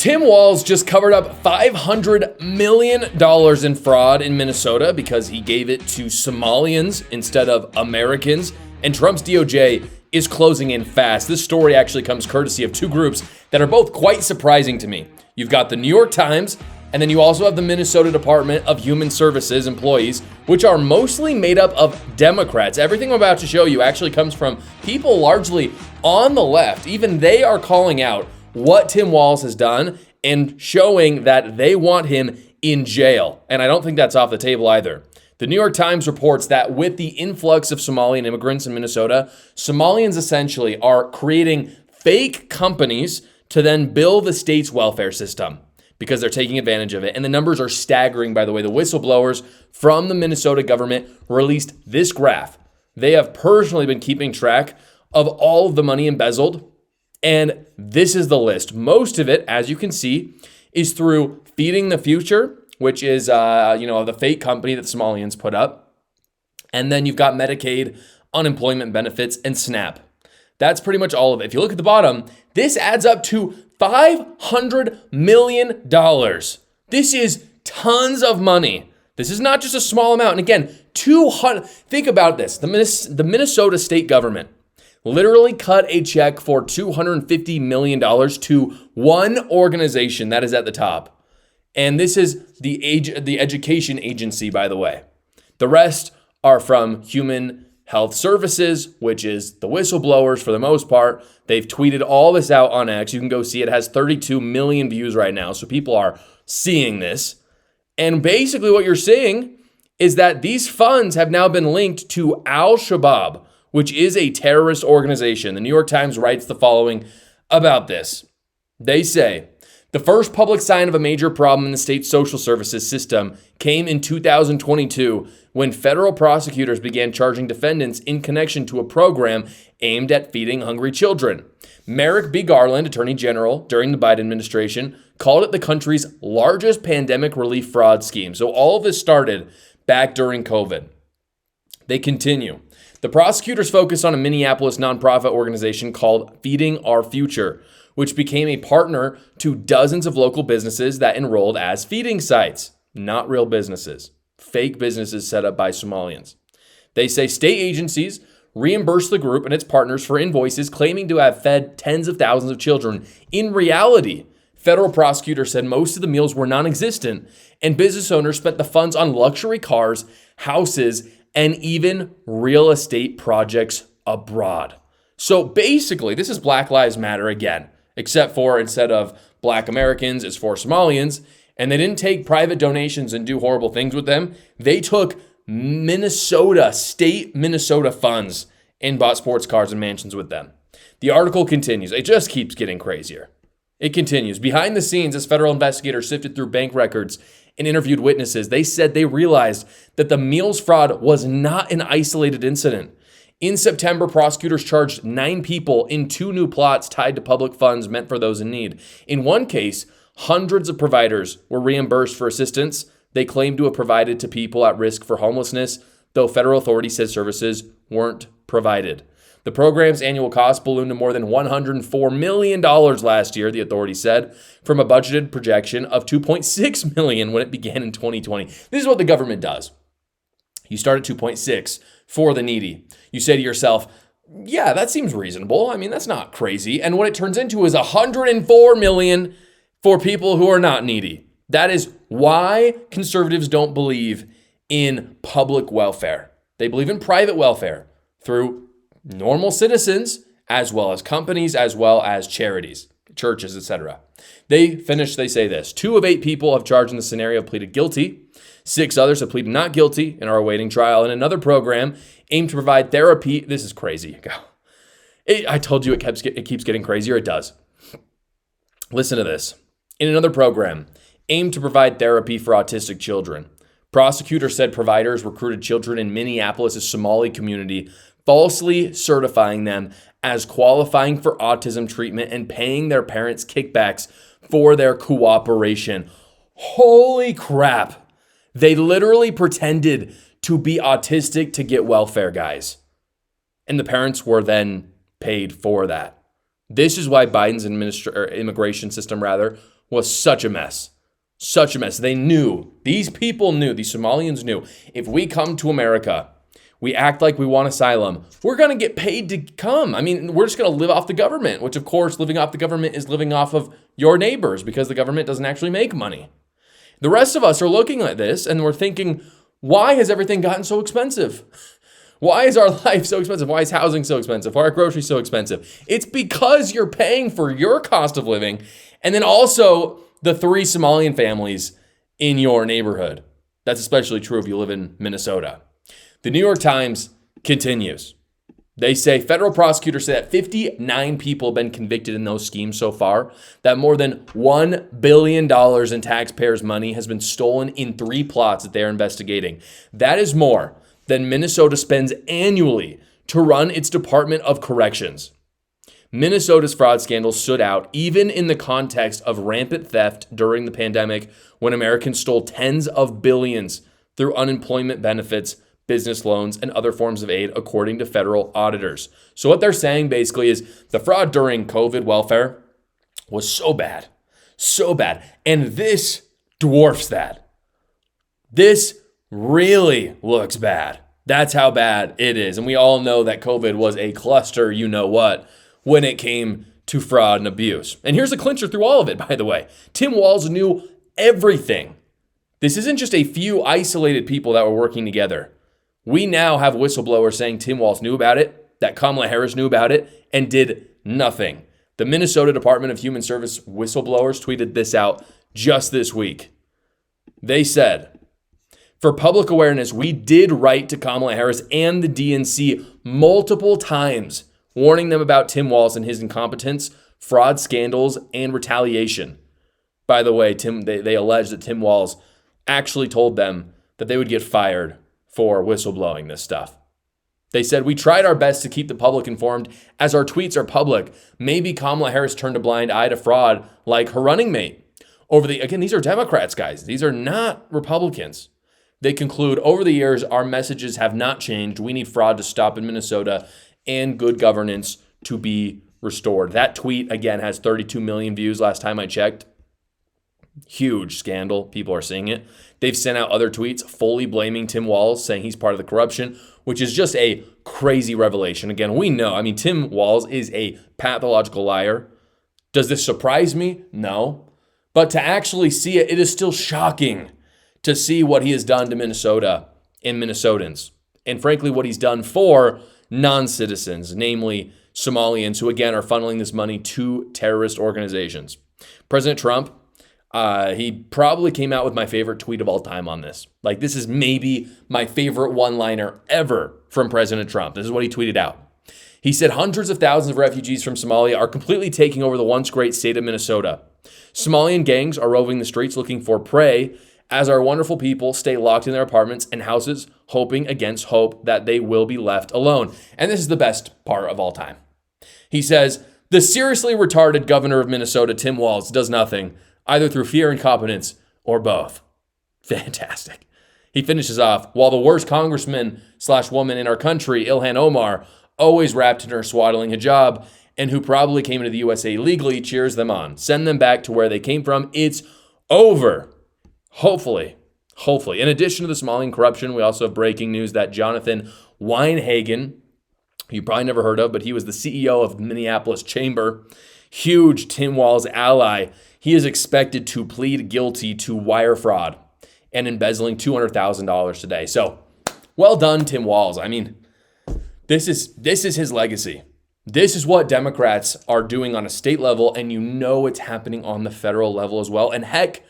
Tim Walz just covered up $500 million in fraud in Minnesota because he gave it to Somalians instead of Americans. And Trump's DOJ is closing in fast. This story actually comes courtesy of two groups that are both quite surprising to me. You've got the New York Times, and then you also have the Minnesota Department of Human Services employees, which are mostly made up of Democrats. Everything I'm about to show you actually comes from people largely on the left. Even they are calling out what Tim Walz has done and showing that they want him in jail. And I don't think that's off the table either. The New York Times reports that with the influx of Somalian immigrants in Minnesota, Somalians essentially are creating fake companies to then bill the state's welfare system because they're taking advantage of it. And the numbers are staggering, by the way. The whistleblowers from the Minnesota government released this graph. They have personally been keeping track of all of the money embezzled. And this is the list. Most of it, as you can see, is through Feeding the Future, which is, the fake company that Somalians put up. And then you've got Medicaid, unemployment benefits, and SNAP. That's pretty much all of it. If you look at the bottom, this adds up to $500 million. This is tons of money. This is not just a small amount. And again, think about this. The Minnesota state government literally cut a check for $250 million to one organization that is at the top. And this is the education agency, by the way. The rest are from Human Health Services, which is the whistleblowers for the most part. They've tweeted all this out on X. You can go see it. It has 32 million views right now. So people are seeing this. And basically what you're seeing is that these funds have now been linked to Shabaab, which is a terrorist organization. The New York Times writes the following about this. They say, the first public sign of a major problem in the state's social services system came in 2022 when federal prosecutors began charging defendants in connection to a program aimed at feeding hungry children. Merrick B. Garland, Attorney General during the Biden administration, called it the country's largest pandemic relief fraud scheme. So all of this started back during COVID. They continue. The prosecutors focused on a Minneapolis nonprofit organization called Feeding Our Future, which became a partner to dozens of local businesses that enrolled as feeding sites. Not real businesses, fake businesses set up by Somalians. They say state agencies reimbursed the group and its partners for invoices claiming to have fed tens of thousands of children. In reality, federal prosecutors said most of the meals were non-existent, and business owners spent the funds on luxury cars, houses, and even real estate projects abroad. So basically, this is Black Lives Matter again, except for instead of Black Americans, it's for Somalians. And they didn't take private donations and do horrible things with them. They took state Minnesota funds and bought sports cars and mansions with them. The article continues. It just keeps getting crazier. It continues. Behind the scenes, as federal investigators sifted through bank records and interviewed witnesses, they said they realized that the meals fraud was not an isolated incident. In September, prosecutors charged 9 people in 2 new plots tied to public funds meant for those in need. In one case, hundreds of providers were reimbursed for assistance they claimed to have provided to people at risk for homelessness, though federal authorities said services weren't provided. The program's annual cost ballooned to more than $104 million last year, the authorities said, from a budgeted projection of $2.6 million when it began in 2020. This is what the government does. You start at 2.6 for the needy. You say to yourself, yeah, that seems reasonable. I mean, that's not crazy. And what it turns into is $104 million for people who are not needy. That is why conservatives don't believe in public welfare. They believe in private welfare through normal citizens, as well as companies, as well as charities, churches, etc. They say this. 2 of 8 people have charged in the scenario have pleaded guilty. 6 others have pleaded not guilty and are awaiting trial. And another program aimed to provide therapy. This is crazy. I told you it keeps getting crazier. It does. Listen to this. In another program aimed to provide therapy for autistic children, prosecutors said providers recruited children in Minneapolis' Somali community, falsely certifying them as qualifying for autism treatment and paying their parents kickbacks for their cooperation. Holy crap. They literally pretended to be autistic to get welfare, guys. And the parents were then paid for that. This is why Biden's immigration system, was such a mess. Such a mess. They knew, these people knew, these Somalians knew, if we come to America, we act like we want asylum, we're going to get paid to come. I mean, we're just going to live off the government, which of course, living off the government is living off of your neighbors because the government doesn't actually make money. The rest of us are looking at this and we're thinking, why has everything gotten so expensive? Why is our life so expensive? Why is housing so expensive? Why are groceries so expensive? It's because you're paying for your cost of living and then also the 3 Somalian families in your neighborhood. That's especially true if you live in Minnesota. The New York Times continues. They say federal prosecutors say that 59 people have been convicted in those schemes so far, that more than $1 billion in taxpayers' money has been stolen in 3 plots that they are investigating. That is more than Minnesota spends annually to run its Department of Corrections. Minnesota's fraud scandal stood out even in the context of rampant theft during the pandemic when Americans stole tens of billions through unemployment benefits, business loans, and other forms of aid, according to federal auditors. So what they're saying basically is the fraud during COVID welfare was so bad, and this dwarfs that. This really looks bad. That's how bad it is. And we all know that COVID was a cluster, you know what, when it came to fraud and abuse. And here's the clincher through all of it, by the way. Tim Walz knew everything. This isn't just a few isolated people that were working together. We now have whistleblowers saying Tim Walz knew about it, that Kamala Harris knew about it, and did nothing. The Minnesota Department of Human Service whistleblowers tweeted this out just this week. They said, for public awareness, we did write to Kamala Harris and the DNC multiple times, warning them about Tim Walz and his incompetence, fraud scandals, and retaliation. By the way, they allege that Tim Walz actually told them that they would get fired for whistleblowing this stuff. They said, we tried our best to keep the public informed as our tweets are public. Maybe Kamala Harris turned a blind eye to fraud like her running mate. Again, these are Democrats, guys. These are not Republicans. They conclude, over the years, our messages have not changed. We need fraud to stop in Minnesota and good governance to be restored. That tweet, again, has 32 million views last time I checked. Huge scandal. People are seeing it. They've sent out other tweets fully blaming Tim Walz, saying he's part of the corruption, which is just a crazy revelation. Again, we know, Tim Walz is a pathological liar. Does this surprise me? No. But to actually see it, it is still shocking to see what he has done to Minnesota and Minnesotans. And frankly, what he's done for non-citizens, namely Somalians, who again are funneling this money to terrorist organizations. President Trump, he probably came out with my favorite tweet of all time on this. This is maybe my favorite one-liner ever from President Trump. This is what he tweeted out. He said, hundreds of thousands of refugees from Somalia are completely taking over the once great state of Minnesota. Somalian gangs are roving the streets looking for prey as our wonderful people stay locked in their apartments and houses, hoping against hope that they will be left alone. And this is the best part of all time. He says, the seriously retarded governor of Minnesota, Tim Walz, does nothing, either through fear, incompetence, or both. Fantastic. He finishes off, while the worst congressman/woman in our country, Ilhan Omar, always wrapped in her swaddling hijab, and who probably came into the USA illegally, cheers them on. Send them back to where they came from. It's over. Hopefully. In addition to the Somalian corruption, we also have breaking news that Jonathan Weinhagen, you probably never heard of, but he was the CEO of Minneapolis Chamber, huge Tim Walz ally. He is expected to plead guilty to wire fraud and embezzling $200,000 today. So, well done, Tim Walz. This is his legacy. This is what Democrats are doing on a state level, and you know it's happening on the federal level as well. And heck,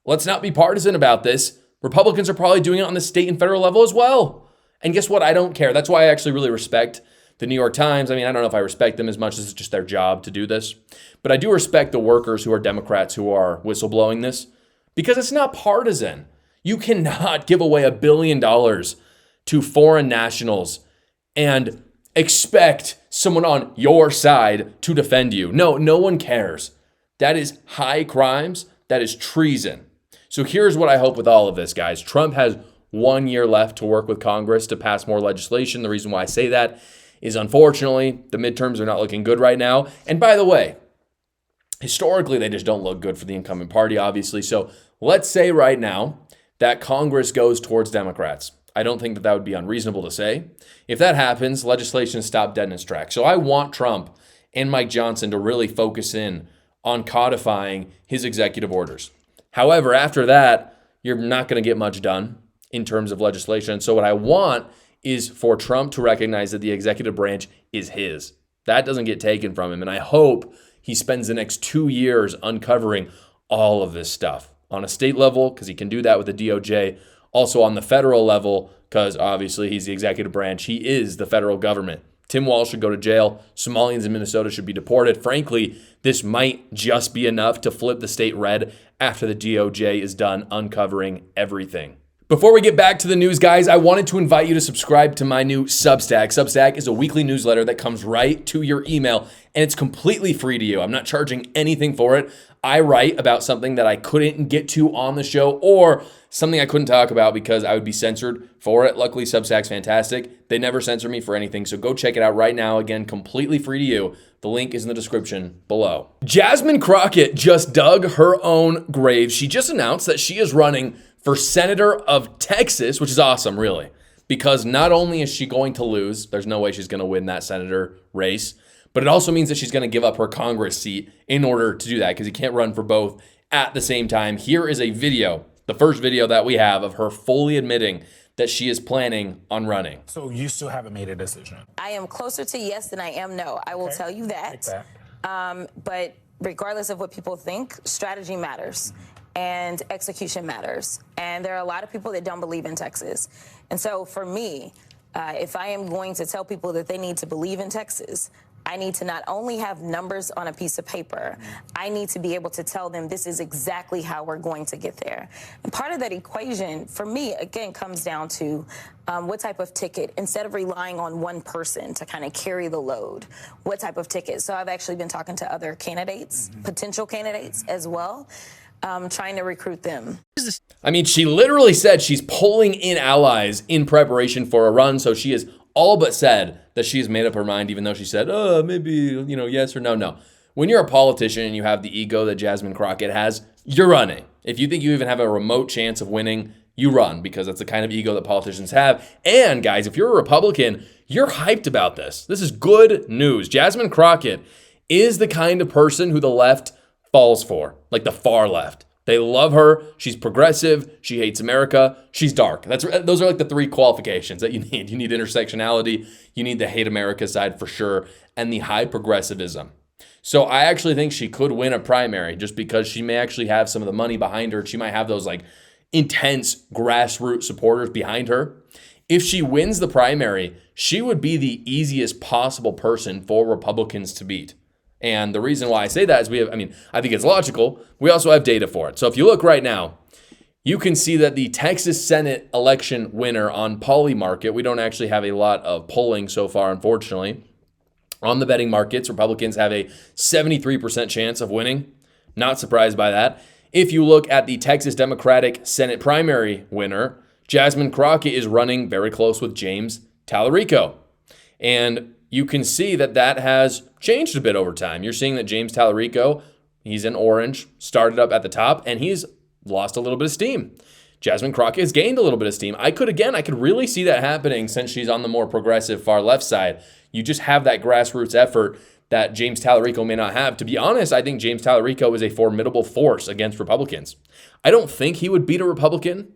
let's not be partisan about this. Republicans are probably doing it on the state and federal level as well. And guess what? I don't care. That's why I actually really respect the New York Times. I don't know if I respect them as much as it's just their job to do this. But I do respect the workers who are Democrats who are whistleblowing this because it's not partisan. You cannot give away $1 billion to foreign nationals and expect someone on your side to defend you. No one cares. That is high crimes. That is treason. So here's what I hope with all of this, guys. Trump has 1 year left to work with Congress to pass more legislation. The reason why I say that is, unfortunately, the midterms are not looking good right now. And by the way, Historically, they just don't look good for the incumbent party, obviously. So let's say right now that Congress goes towards Democrats. I don't think that that would be unreasonable to say. If that happens, legislation is stopped dead in its tracks. So I want Trump and Mike Johnson to really focus in on codifying his executive orders. However, after that, you're not going to get much done in terms of legislation. So what I want is for Trump to recognize that the executive branch is his. That doesn't get taken from him. And I hope he spends the next 2 years uncovering all of this stuff on a state level, because he can do that with the DOJ. Also on the federal level, because obviously he's the executive branch. He is the federal government. Tim Walz should go to jail. Somalians in Minnesota should be deported. Frankly, this might just be enough to flip the state red after the DOJ is done uncovering everything. Before we get back to the news, guys, I wanted to invite you to subscribe to my new Substack. Substack is a weekly newsletter that comes right to your email, and it's completely free to you. I'm not charging anything for it. I write about something that I couldn't get to on the show, or something I couldn't talk about because I would be censored for it. Luckily, Substack's fantastic. They never censor me for anything, so go check it out right now. Again, completely free to you. The link is in the description below. Jasmine Crockett just dug her own grave. She just announced that she is running for senator of Texas, which is awesome, really, because not only is she going to lose, there's no way she's going to win that senator race, but it also means that she's going to give up her Congress seat in order to do that, because you can't run for both at the same time. Here is a video, the first video that we have of her fully admitting that she is planning on running. So you still haven't made a decision? I am closer to yes than I am no. I will tell you that. But regardless of what people think, strategy matters. And execution matters. And there are a lot of people that don't believe in Texas. And so for me, if I am going to tell people that they need to believe in Texas, I need to not only have numbers on a piece of paper, I need to be able to tell them this is exactly how we're going to get there. And part of that equation, for me, again, comes down to what type of ticket, instead of relying on one person to kind of carry the load, what type of ticket. So I've actually been talking to other candidates, potential candidates as well, trying to recruit them. I mean, she literally said she's pulling in allies in preparation for a run, so she has all but said that she's made up her mind, even though she said, maybe, yes or no. No. When you're a politician and you have the ego that Jasmine Crockett has, you're running. If you think you even have a remote chance of winning, you run, because that's the kind of ego that politicians have. And guys, if you're a Republican, you're hyped about this. This is good news. Jasmine Crockett is the kind of person who the left falls for, like the far left. They love her. She's progressive. She hates America. She's dark. Those are like the three qualifications that you need. You need intersectionality. You need the hate America side for sure, and the high progressivism. So I actually think she could win a primary, just because she may actually have some of the money behind her. She might have those like intense grassroots supporters behind her. If she wins the primary, she would be the easiest possible person for Republicans to beat. And the reason why I say that is I think it's logical. We also have data for it. So if you look right now, you can see that the Texas Senate election winner on Polymarket, we don't actually have a lot of polling so far, unfortunately. On the betting markets, Republicans have a 73% chance of winning. Not surprised by that. If you look at the Texas Democratic Senate primary winner, Jasmine Crockett is running very close with James Tallarico. And you can see that that has changed a bit over time. You're seeing that James Tallarico, he's in orange, started up at the top, and he's lost a little bit of steam. Jasmine Crockett has gained a little bit of steam. I could really see that happening since she's on the more progressive far left side. You just have that grassroots effort that James Tallarico may not have. To be honest, I think James Tallarico is a formidable force against Republicans. I don't think he would beat a Republican,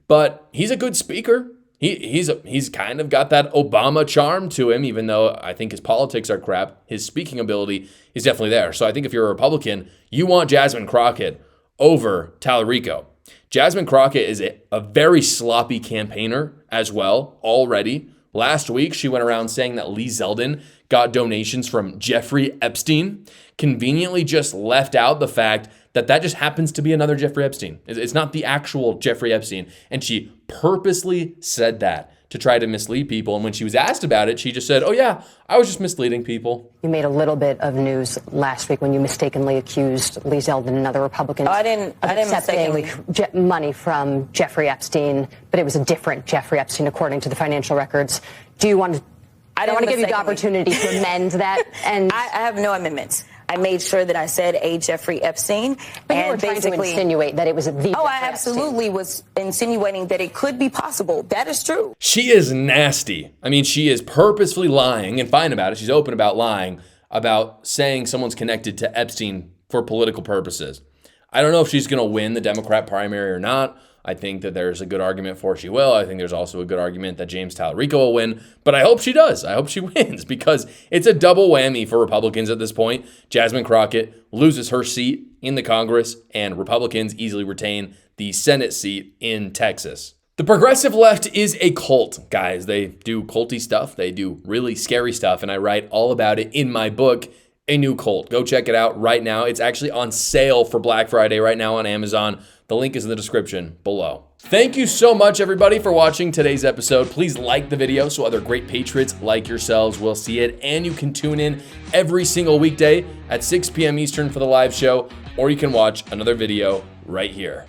but he's a good speaker. He's kind of got that Obama charm to him, even though I think his politics are crap. His speaking ability is definitely there. So I think if you're a Republican, you want Jasmine Crockett over Tallarico. Jasmine Crockett is a very sloppy campaigner as well already. Last week, she went around saying that Lee Zeldin got donations from Jeffrey Epstein, conveniently just left out the fact that just happens to be another Jeffrey Epstein. It's not the actual Jeffrey Epstein. And she purposely said that to try to mislead people. And when she was asked about it, she just said, oh yeah, I was just misleading people. You made a little bit of news last week when you mistakenly accused Lee Zeldin and other Republicans I didn't accepting money from Jeffrey Epstein, but it was a different Jeffrey Epstein according to the financial records. Do you want to... I don't want to give you the opportunity to amend that. And I have no amendments. I made sure that I said a Jeffrey Epstein. But you were trying to insinuate that it was the Jeffrey I absolutely was insinuating that it could be possible. That is true. She is nasty. I mean, she is purposefully lying and fine about it. She's open about lying, about saying someone's connected to Epstein for political purposes. I don't know if she's going to win the Democrat primary or not. I think that there's a good argument for she will. I think there's also a good argument that James Tallarico will win, but I hope she does. I hope she wins because it's a double whammy for Republicans at this point. Jasmine Crockett loses her seat in the Congress, and Republicans easily retain the Senate seat in Texas. The progressive left is a cult, guys. They do culty stuff. They do really scary stuff, and I write all about it in my book, A New Cult. Go check it out right now. It's actually on sale for Black Friday right now on Amazon. The link is in the description below. Thank you so much, everybody, for watching today's episode. Please like the video so other great patriots like yourselves will see it. And you can tune in every single weekday at 6 p.m. Eastern for the live show, or you can watch another video right here.